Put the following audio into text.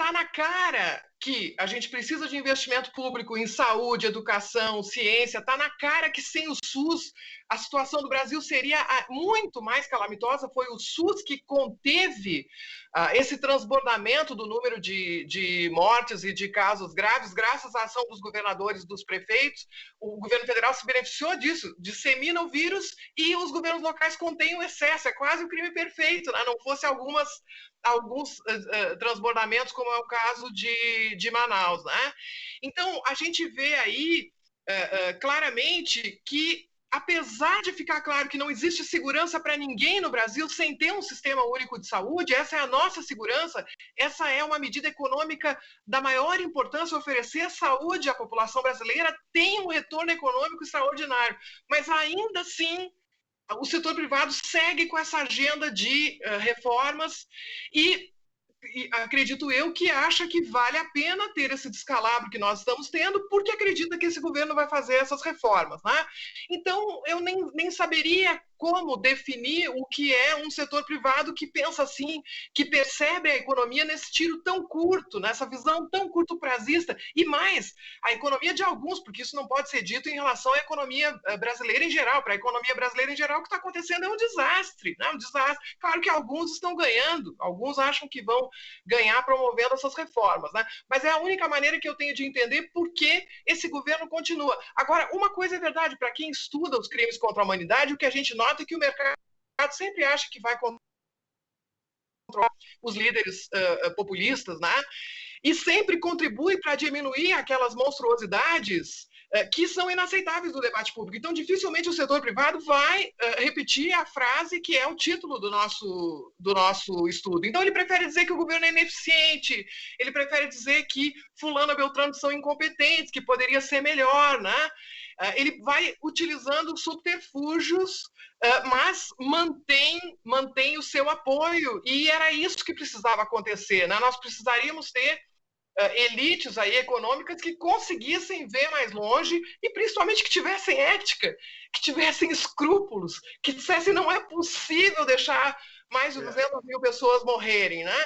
tá na cara que a gente precisa de investimento público em saúde, educação, ciência, tá na cara que sem o SUS a situação do Brasil seria muito mais calamitosa. Foi o SUS que conteve esse transbordamento do número de mortes e de casos graves, graças à ação dos governadores, dos prefeitos. O governo federal se beneficiou disso, dissemina o vírus e os governos locais contêm o excesso. É quase o crime perfeito, né? Não fosse alguns transbordamentos, como é o caso de Manaus, né? Então, a gente vê aí claramente que, apesar de ficar claro que não existe segurança para ninguém no Brasil sem ter um sistema único de saúde, essa é a nossa segurança, essa é uma medida econômica da maior importância. Oferecer saúde à população brasileira tem um retorno econômico extraordinário, mas ainda assim o setor privado segue com essa agenda de reformas e acredito eu que acha que vale a pena ter esse descalabro que nós estamos tendo, porque acredita que esse governo vai fazer essas reformas, né? Então, eu nem saberia como definir o que é um setor privado que pensa assim, que percebe a economia nesse tiro tão curto, nessa visão tão curto-prazista, e mais, a economia de alguns, porque isso não pode ser dito em relação à economia brasileira em geral. Para a economia brasileira em geral, o que está acontecendo é um desastre, né? Um desastre. Claro que alguns estão ganhando, alguns acham que vão ganhar promovendo essas reformas, né? Mas é a única maneira que eu tenho de entender por que esse governo continua. Agora, uma coisa é verdade, para quem estuda os crimes contra a humanidade, o que a gente nota é que o mercado sempre acha que vai controlar os líderes populistas, né? E sempre contribui para diminuir aquelas monstruosidades que são inaceitáveis do debate público. Então, dificilmente o setor privado vai repetir a frase que é o título do nosso estudo. Então, ele prefere dizer que o governo é ineficiente, ele prefere dizer que fulano e beltrano são incompetentes, que poderia ser melhor, né? Ele vai utilizando subterfúgios, mas mantém o seu apoio, e era isso que precisava acontecer, né? Nós precisaríamos ter elites aí econômicas que conseguissem ver mais longe e principalmente que tivessem ética, que tivessem escrúpulos, que dissessem não é possível deixar mais de 200 mil pessoas morrerem, né?